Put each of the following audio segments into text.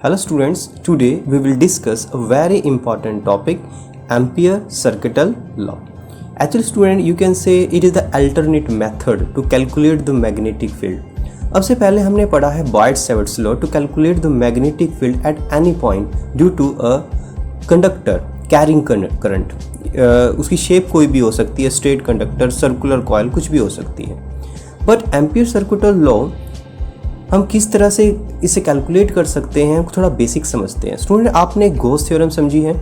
Hello students, today we will discuss a very important topic, Ampere circuital law. Actually student, you can say it is the alternate method to calculate the magnetic field. अब से पहले हमने पढ़ा है Boyd-Savitt's law to calculate the magnetic field at any point due to a conductor carrying current. उसकी shape कोई भी हो सकती है, स्ट्रेट कंडक्टर, सर्कुलर कॉइल, कुछ भी हो सकती है. बट एम्पियर सर्किटल लॉ हम किस तरह से इसे कैलकुलेट कर सकते हैं, थोड़ा बेसिक समझते हैं. स्टूडेंट, आपने गॉस थ्योरम समझी है.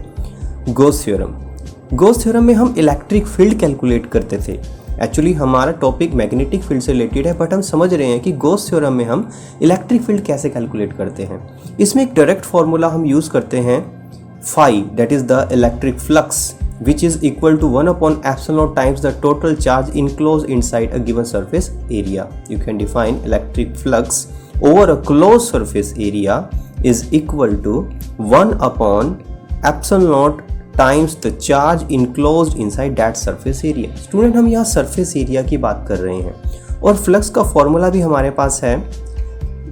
गॉस थ्योरम में हम इलेक्ट्रिक फील्ड कैलकुलेट करते थे. एक्चुअली हमारा टॉपिक मैग्नेटिक फील्ड से रिलेटेड है, बट हम समझ रहे हैं कि गॉस थ्योरम में हम इलेक्ट्रिक फील्ड कैसे कैलकुलेट करते हैं. इसमें एक डायरेक्ट फार्मूला हम यूज़ करते हैं, phi, that is the electric flux, which is equal to 1 upon epsilon times the total charge enclosed inside a given surface area. You can define electric flux over a closed surface area is equal to 1 upon epsilon times the charge enclosed inside that surface area. Student, हम यहाँ surface area की बात कर रहे हैं और flux का formula भी हमारे पास है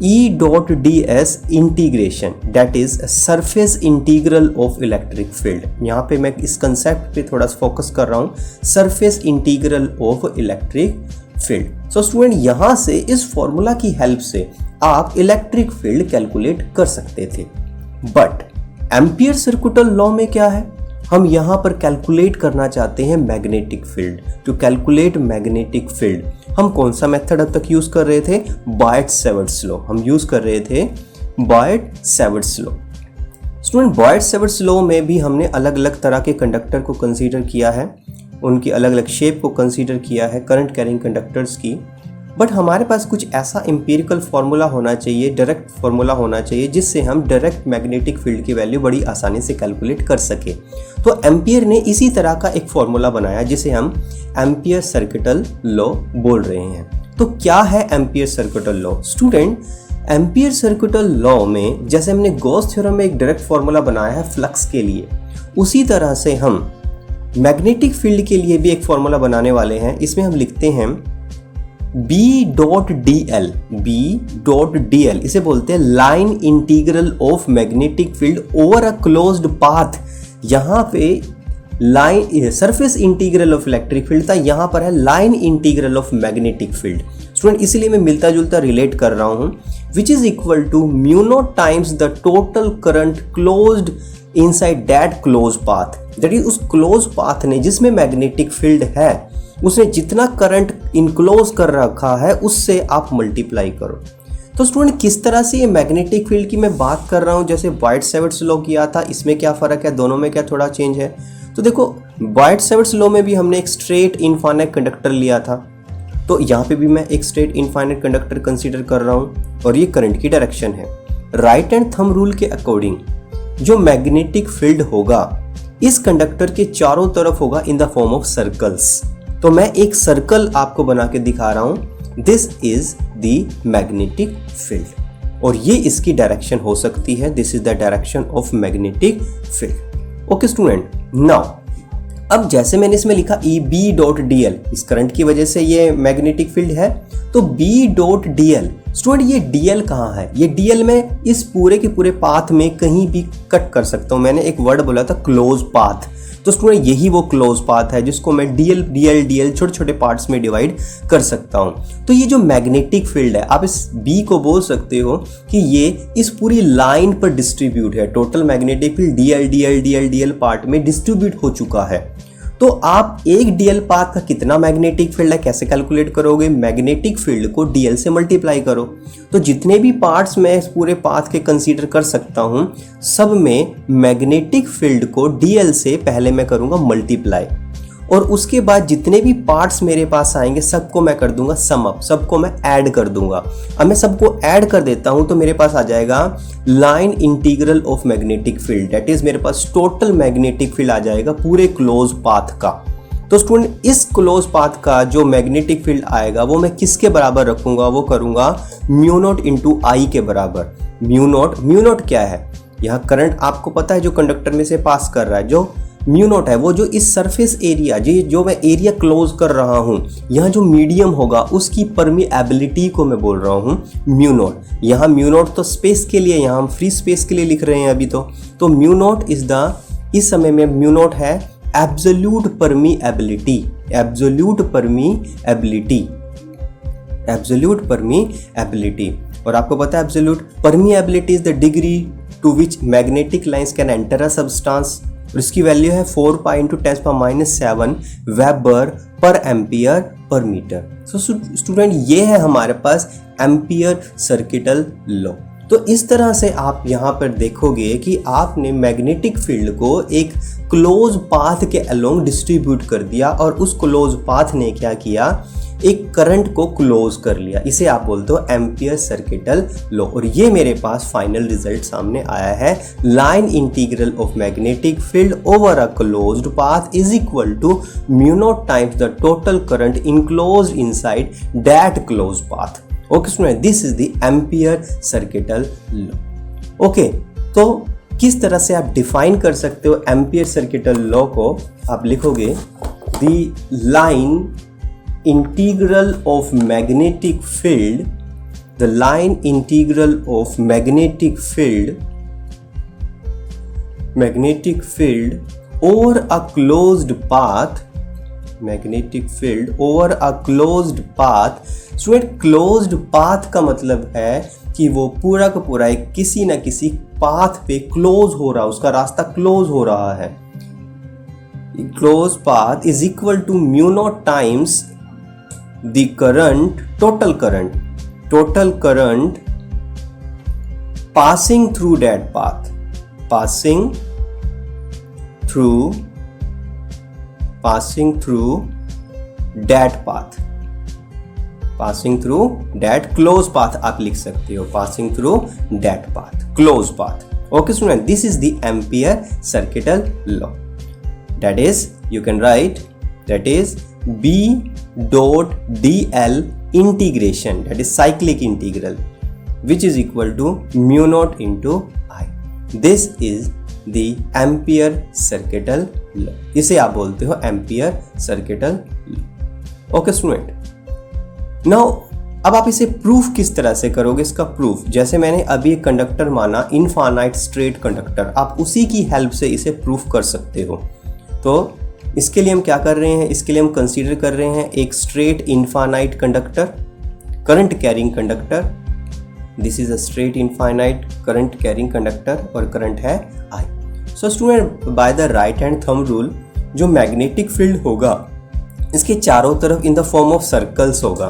E dot ds integration, that is surface integral of electric field. यहाँ पे मैं इस कंसेप्ट पे थोड़ा फोकस कर रहा हूँ, surface integral of electric field. So student, यहाँ से इस फॉर्मूला की हेल्प से आप इलेक्ट्रिक फील्ड कैलकुलेट कर सकते थे. बट एम्पियर सर्किटल लॉ में क्या है, हम यहाँ पर कैलकुलेट करना चाहते हैं magnetic field. To calculate magnetic field हम कौन सा मेथड अब तक यूज कर रहे थे, बॉयड-सेविट्स लॉ. हम यूज कर रहे थे बॉयड-सेविट्स लॉ. स्टूडेंट, बॉयड-सेविट्स लॉ में भी हमने अलग अलग तरह के कंडक्टर को कंसीडर किया है, उनकी अलग अलग शेप को कंसीडर किया है, करंट कैरिंग कंडक्टर्स की. बट हमारे पास कुछ ऐसा एम्पिरिकल फार्मूला होना चाहिए, डायरेक्ट फार्मूला होना चाहिए, जिससे हम डायरेक्ट मैग्नेटिक फील्ड की वैल्यू बड़ी आसानी से कैलकुलेट कर सके. तो एम्पियर ने इसी तरह का एक फार्मूला बनाया जिसे हम एम्पियर सर्किटल लॉ बोल रहे हैं. तो क्या है ampere circuital law? Student, ampere circuital law में जैसे हमने गॉस थ्योरम में एक डायरेक्ट फार्मूला बनाया है फ्लक्स के लिए, उसी तरह से हम मैग्नेटिक फील्ड के लिए भी एक फार्मूला बनाने वाले हैं. इसमें हम लिखते हैं B डॉट डी एल, इसे बोलते हैं line integral of magnetic field over a closed path. यहाँ पे line surface integral of electric field था, यहाँ पर है line integral of magnetic field. Student, इसलिए मैं मिलता जुलता रिलेट कर रहा हूँ, which is equal to mu not times the total current closed inside that close path. That is उस क्लोज पाथ ने जिसमें मैग्नेटिक फील्ड है, उसने जितना करंट इनक्लोज कर रखा है उससे आप मल्टीप्लाई करो. तो स्टूडेंट, किस तरह से ये मैग्नेटिक फील्ड की मैं बात कर रहा हूँ, जैसे बॉयड-सेविट्स लॉ किया था, इसमें क्या फ़र्क है, दोनों में क्या थोड़ा चेंज है. तो देखो, बॉयड-सेविट्स लॉ में भी हमने एक स्ट्रेट इनफाइनाइट कंडक्टर लिया था, तो यहाँ पे भी मैं एक स्ट्रेट इनफाइनाइट कंडक्टर कंसीडर कर रहा हूँ और ये करंट की डायरेक्शन है. राइट एंड थंब रूल के अकॉर्डिंग जो मैग्नेटिक फील्ड होगा इस कंडक्टर के चारों तरफ होगा in the form of circles. तो मैं एक सर्कल आपको बना के दिखा रहा हूं, this is the magnetic field और ये इसकी डायरेक्शन हो सकती है, this is the direction of magnetic field. Okay student, now अब जैसे मैंने इसमें लिखा E B dot D L, इस करंट की वजह से ये मैग्नेटिक फील्ड है, तो B dot D L. Student, ये डी एल कहाँ है? ये डी एल में इस पूरे के पूरे पाथ में कहीं भी कट कर सकता हूँ. मैंने एक वर्ड बोला था क्लोज पाथ, तो स्टूडेंट यही वो क्लोज पाथ है जिसको मैं डीएल छोटे छोटे पार्ट्स में डिवाइड कर सकता हूं. तो ये जो मैग्नेटिक फील्ड है, आप इस बी को बोल सकते हो कि ये इस पूरी लाइन पर डिस्ट्रीब्यूट है. Total magnetic field DL part में डिस्ट्रीब्यूट हो चुका है. तो आप एक डीएल पाथ का कितना मैग्नेटिक फील्ड है कैसे कैलकुलेट करोगे? मैग्नेटिक फील्ड को डीएल से मल्टीप्लाई करो. तो जितने भी पार्ट्स मैं इस पूरे पाथ के कंसीडर कर सकता हूं, सब में मैग्नेटिक फील्ड को डीएल से पहले मैं करूंगा मल्टीप्लाई, और उसके बाद जितने भी पार्ट्स मेरे पास आएंगे सबको मैं कर दूंगा सम अप, सबको मैं ऐड कर दूंगा. अब मैं सबको ऐड कर देता हूं तो मेरे पास आ जाएगा line integral of magnetic field, that is मेरे पास टोटल मैग्नेटिक फील्ड आ जाएगा पूरे क्लोज पाथ का. तो स्टूडेंट, इस क्लोज पाथ का जो मैग्नेटिक फील्ड आएगा वो मैं किसके बराबर रखूंगा, वो करूंगा म्यू नॉट इंटू आई के बराबर. म्यू नॉट क्या है? यहाँ करंट आपको पता है जो कंडक्टर में से पास कर रहा है, जो म्यू नॉट है वो जो इस सरफेस एरिया जो मैं एरिया क्लोज कर रहा हूँ, यहाँ जो मीडियम होगा उसकी परमिएबिलिटी को मैं बोल रहा हूँ म्यू नॉट। यहाँ म्यू नॉट तो स्पेस के लिए, यहाँ हम फ्री स्पेस के लिए लिख रहे हैं अभी तो म्यू नॉट इज द, इस समय में म्यू नॉट है absolute permeability, absolute permeability, absolute permeability. और आपको पता है absolute permeability is the degree to which magnetic lines can enter a substance, और इसकी वैल्यू है 4 pi × 10⁻⁷ weber per ampere per metre. So student ये है हमारे पास एम्पियर सर्किटल लॉ। तो इस तरह से आप यहाँ पर देखोगे कि आपने मैग्नेटिक फील्ड को एक क्लोज पाथ के अलोंग डिस्ट्रीब्यूट कर दिया, और उस क्लोज पाथ ने क्या किया, एक करंट को क्लोज कर लिया। इसे आप बोलते हो एम्पियर सर्किटल लॉ। और ये मेरे पास फाइनल रिजल्ट सामने आया है, line integral of magnetic field over a closed path is equal to mu not times the total current enclosed inside that close path. Okay student, this is the ampere circuital law. Okay, तो किस तरह से आप define कर सकते हो ampere circuital law को? आप लिखोगे the line integral of magnetic field, the line integral of magnetic field over a closed path, magnetic field over a closed path। Student closed path का मतलब है कि वो पूरा का पूरा एक किसी ना किसी पाथ पे क्लोज हो रहा है, उसका रास्ता क्लोज हो रहा है। closed path is equal to mu naught times the current, total current passing through that path, passing through that close path आप लिख सकते हो, passing through that path, close path। Okay student, this is the ampere circuital law। That is, you can write, that is B dot dl integration, that is cyclic integral, which is equal to mu naught into I। This is the ampere circuital law। इसे आप बोलते हो ampere circuital law। Okay student, now अब आप इसे proof किस तरह से करोगे? इसका प्रूफ, जैसे मैंने अभी एक कंडक्टर माना, इनफाइनाइट स्ट्रेट कंडक्टर, आप उसी की हेल्प से इसे प्रूफ कर सकते हो। तो इसके लिए हम क्या कर रहे हैं? इसके लिए हम कंसीडर कर रहे हैं एक straight infinite conductor, current carrying conductor. This is a straight infinite current carrying conductor, और करंट है I। So student, by the right hand thumb rule, जो मैग्नेटिक फील्ड होगा इसके चारों तरफ in the form of circles होगा।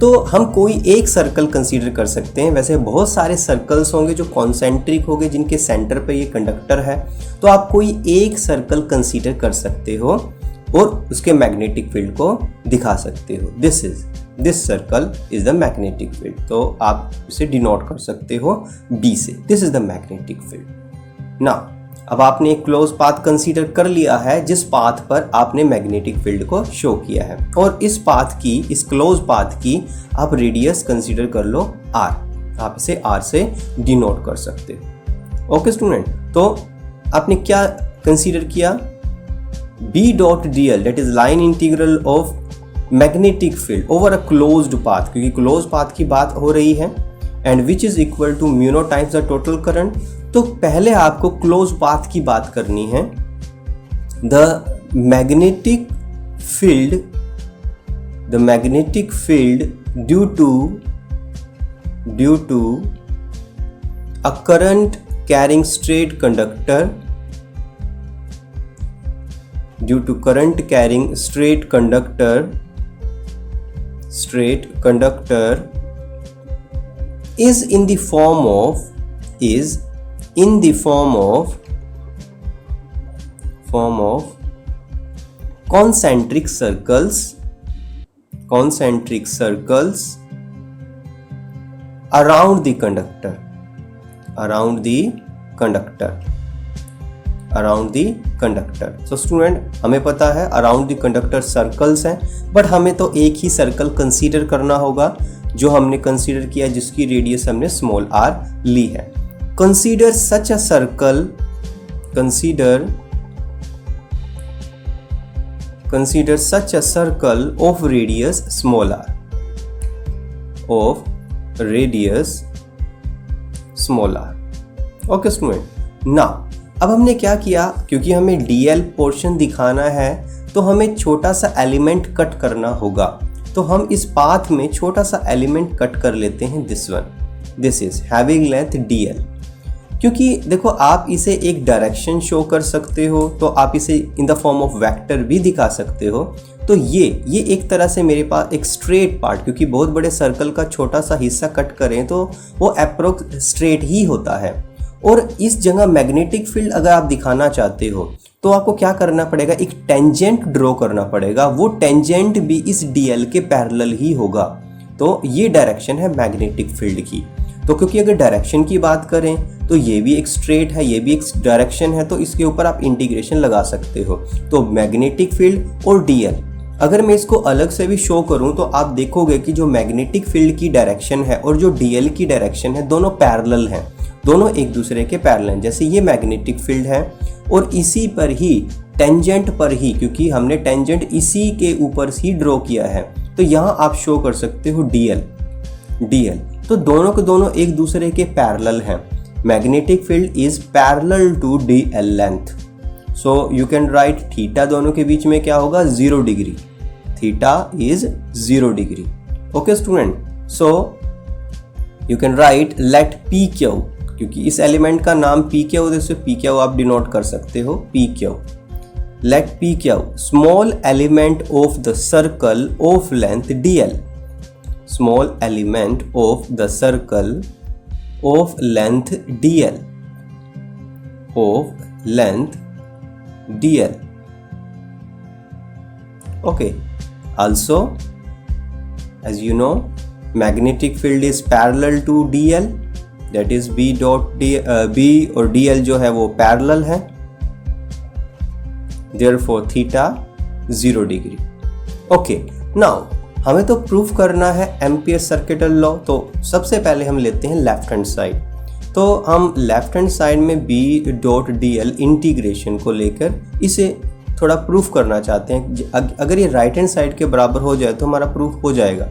तो हम कोई एक सर्कल कंसीडर कर सकते हैं। वैसे बहुत सारे सर्कल्स होंगे जो कॉन्सेंट्रिक होंगे, जिनके सेंटर पे ये कंडक्टर है। तो आप कोई एक सर्कल कंसीडर कर सकते हो और उसके मैग्नेटिक फील्ड को दिखा सकते हो। This circle is the magnetic field. तो आप इसे डिनोट कर सकते हो B से। This is the magnetic field. Now अब आपने एक क्लोज पाथ कंसीडर कर लिया है, जिस पाथ पर आपने मैग्नेटिक फील्ड को शो किया है, और इस पाथ की, इस क्लोज पाथ की आप रेडियस कंसीडर कर लो R। आप इसे R से डिनोट कर सकते हो। ओके स्टूडेंट, तो आपने क्या कंसीडर किया? B dot dl, that is line integral of magnetic field over a closed path, क्योंकि क्लोज पाथ की बात हो रही है, and which is equal to mu not times the total current. तो पहले आपको क्लोज पाथ की बात करनी है। The magnetic field due to a current carrying straight conductor, due to current carrying straight conductor is in the form of concentric circles around the conductor, so student, हमें पता है अराउंड द कंडक्टर सर्कल्स हैं, but हमें तो एक ही circle consider करना होगा जो हमने कंसीडर किया, जिसकी रेडियस हमने स्मॉल r ली है। Consider such a circle consider such a circle of radius small r, of radius small r. Okay student, now अब हमने क्या किया, क्योंकि हमें dl पोर्शन दिखाना है तो हमें छोटा सा एलिमेंट कट करना होगा। तो हम इस पाथ में छोटा सा एलिमेंट कट कर लेते हैं, this one, this is having length dl। क्योंकि देखो आप इसे एक डायरेक्शन शो कर सकते हो, तो आप इसे in the form of vector भी दिखा सकते हो। तो ये एक तरह से मेरे पास एक स्ट्रेट पार्ट, क्योंकि बहुत बड़े सर्कल का छोटा सा हिस्सा कट करें तो वो अप्रोक्स स्ट्रेट ही होता है। और इस जगह मैग्नेटिक फील्ड अगर आप दिखाना चाहते हो तो आपको क्या करना पड़ेगा, एक टेंजेंट ड्रॉ करना पड़ेगा। वो टेंजेंट भी इस dl के पैरेलल ही होगा। तो ये डायरेक्शन है मैग्नेटिक फील्ड की। तो क्योंकि अगर डायरेक्शन की बात करें तो ये भी एक स्ट्रेट है, ये भी एक डायरेक्शन है, तो इसके ऊपर आप इंटीग्रेशन लगा सकते हो। तो मैग्नेटिक फील्ड और dl, अगर मैं इसको अलग से भी शो करूं तो आप देखोगे कि जो मैग्नेटिक फील्ड की डायरेक्शन है और जो dl की डायरेक्शन है दोनों पैरेलल हैं, दोनों एक दूसरे के पैरेलल हैं। जैसे ये मैग्नेटिक फील्ड है और इसी पर ही टेंजेंट पर ही, क्योंकि हमने टेंजेंट इसी के ऊपर ही ड्रॉ किया है, तो यहाँ आप शो कर सकते हो dl। तो दोनों के दोनों एक दूसरे के पैरेलल हैं। Magnetic field is parallel to dl length, so you can write theta दोनों के बीच में क्या होगा, 0 degree. Theta is 0 degree. Okay student, so you can write let P Q, क्योंकि इस एलिमेंट का नाम पी क्यू, जैसे पी क्यू आप डिनोट कर सकते हो, P Q. Let P Q small element of the circle of length dl, small element of the circle of length dl, of length dl. Okay, also as you know magnetic field is parallel to dl, that is b dot d, b और dl जो है वो parallel है, therefore theta 0 degree. Okay, now हमें तो proof करना है ampere circuital law. तो सबसे पहले हम लेते हैं लेफ्ट हैंड साइड। तो हम लेफ्ट हैंड साइड में b डॉट dl इंटीग्रेशन को लेकर इसे थोड़ा प्रूफ करना चाहते हैं। अगर ये राइट हैंड साइड के बराबर हो जाए तो हमारा प्रूफ हो जाएगा।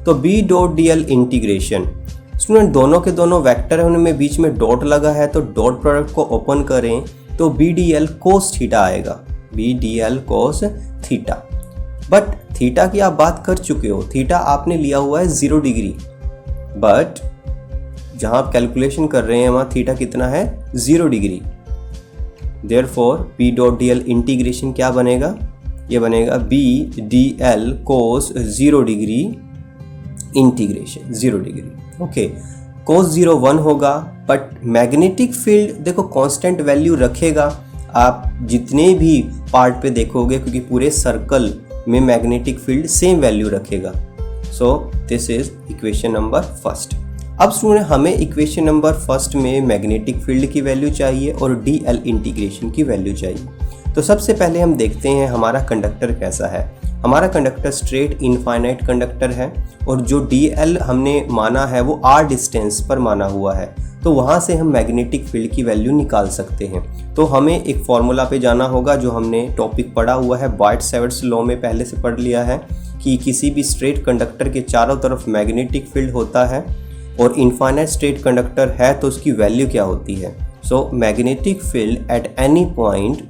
तो b dot dl integration, student दोनों के दोनों वेक्टर है, उनमें बीच में डॉट लगा है, तो डॉट प्रोडक्ट को ओपन करें तो b dl cos थीटा आएगा, b dl cos theta. But theta की आप बात कर चुके हो, थीटा आपने लिया हुआ है 0 डिग्री, बट जहां आप कैलकुलेशन कर रहे हैं वहां थीटा कितना है, 0 degree. Therefore p dot dl integration क्या बनेगा, ये बनेगा b dl cos 0 degree integration 0 degree. Okay, cos 0 1 होगा, बट मैग्नेटिक फील्ड देखो कांस्टेंट वैल्यू रखेगा। आप जितने भी पार्ट पे देखोगे, क्योंकि पूरे सर्कल में मैग्नेटिक फील्ड सेम वैल्यू रखेगा। So this is equation number first. अब स्टूडेंट हमें इक्वेशन नंबर फर्स्ट में मैग्नेटिक फील्ड की वैल्यू चाहिए और dl इंटीग्रेशन की वैल्यू चाहिए। तो सबसे पहले हम देखते हैं हमारा कंडक्टर कैसा है। हमारा कंडक्टर स्ट्रेट इनफाइनाइट कंडक्टर है और जो dl हमने माना है वो r डिस्टेंस पर माना हुआ है, तो वहाँ से हम मैग्नेटिक फील्ड की वैल्यू निकाल सकते हैं। तो हमें एक फॉर्मूला पे जाना होगा जो हमने टॉपिक पढ़ा हुआ है, बाइट-सेवर्ट्स लॉ में पहले से पढ़ लिया है कि किसी भी स्ट्रेट कंडक्टर के चारों तरफ मैग्नेटिक फील्ड होता है और इनफाइनाइट स्ट्रेट कंडक्टर है तो उसकी वैल्यू क्या होती है। So magnetic field at any point,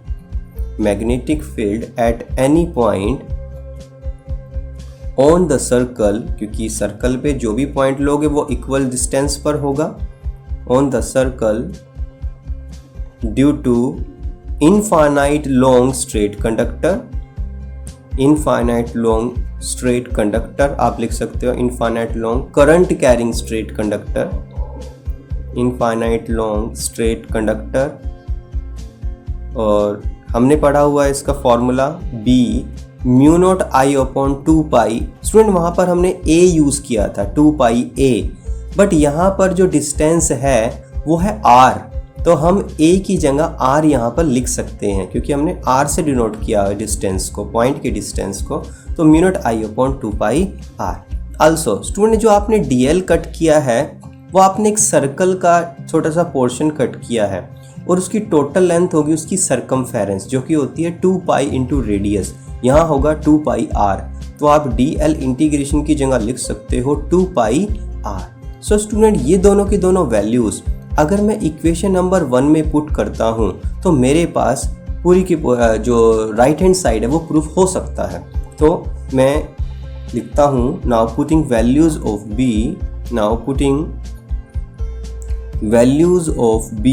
magnetic field at any point on the circle, क्योंकि सर्कल पे जो भी पॉइंट लोगे वो इक्वल डिस्टेंस पर होगा, on the circle due to infinite long straight conductor, infinite long straight conductor आप लिख सकते हो infinite long current carrying straight conductor, infinite long straight conductor। और हमने पढ़ा हुआ है इसका formula b mu not I upon 2 pi. Student वहाँ पर हमने a यूज़ किया था, 2 पाई a, बट यहाँ पर जो डिस्टेंस है वो है r, तो हम a की जगह r यहाँ पर लिख सकते हैं क्योंकि हमने r से डिनोट किया है डिस्टेंस को, पॉइंट के डिस्टेंस को। तो mu not I upon 2 pi r। Also student जो आपने dl कट किया है वो आपने एक सर्कल का छोटा सा पोर्शन कट किया है और उसकी टोटल लेंथ होगी उसकी सरकमफेरेंस जो कि होती है 2 पाई इंटू रेडियस। यहाँ होगा 2 पाई r, तो आप dl इंटीग्रेशन की जगह लिख सकते हो 2 पाई r। सो स्टूडेंट ये दोनों की दोनों वैल्यूज़ अगर मैं इक्वेशन नंबर 1 में पुट करता हूँ तो मेरे पास पूरी की जो राइट हैंड साइड है वो प्रूफ हो सकता है। तो मैं लिखता हूँ now putting values of b, now putting values of b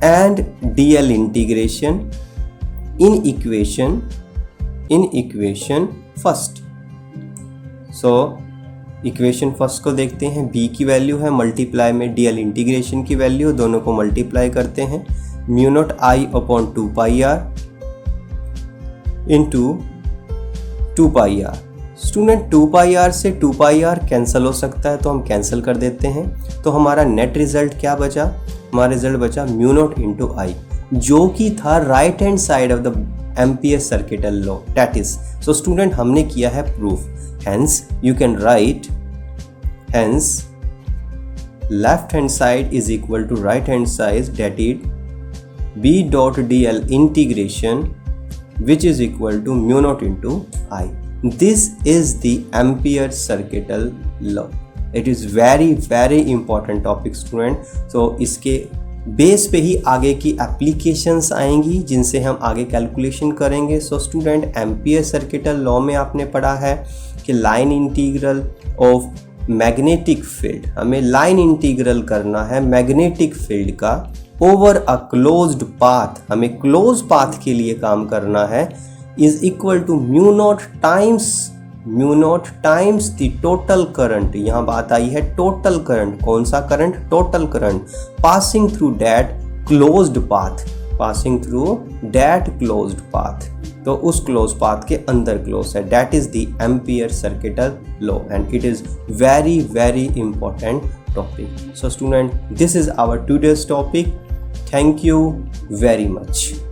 and dl integration in equation first। so equation first को देखते हैं, b की वैल्यू है मल्टीप्लाई में dl इंटीग्रेशन की वैल्यू, दोनों को मल्टीप्लाई करते हैं mu not I upon 2 pi r into 2 pi r। Student 2 pi r से 2 पाई r कैंसिल हो सकता है तो हम कैंसिल कर देते हैं, तो हमारा नेट रिजल्ट क्या बचा, हमारा रिजल्ट बचा म्यू नॉट इंटू आई, जो कि था right hand side of the ampere circuital law, that is. So student हमने किया है proof, hence you can write, hence left hand side is equal to right hand side, that is b dot dl integration which is equal to mu naught into I. This is the ampere circuital law. It is very important topic student। so इसके base पे ही आगे की applications आएंगी जिनसे हम आगे calculation करेंगे। So student ampere circuital law में आपने पढ़ा है कि line integral of magnetic field, हमें लाइन इंटीग्रल करना है मैग्नेटिक फील्ड का ओवर अ क्लोज्ड पाथ, हमें क्लोज पाथ के लिए काम करना है, is equal to mu not times the total current. यहाँ बात आई है टोटल करंट, कौन सा current, total current passing through that closed path, passing through that closed path, तो उस क्लोज पाथ के अंदर क्लोज है, that is the ampere circuital law and it is very important topic। so student, this is our today's topic। thank you very much।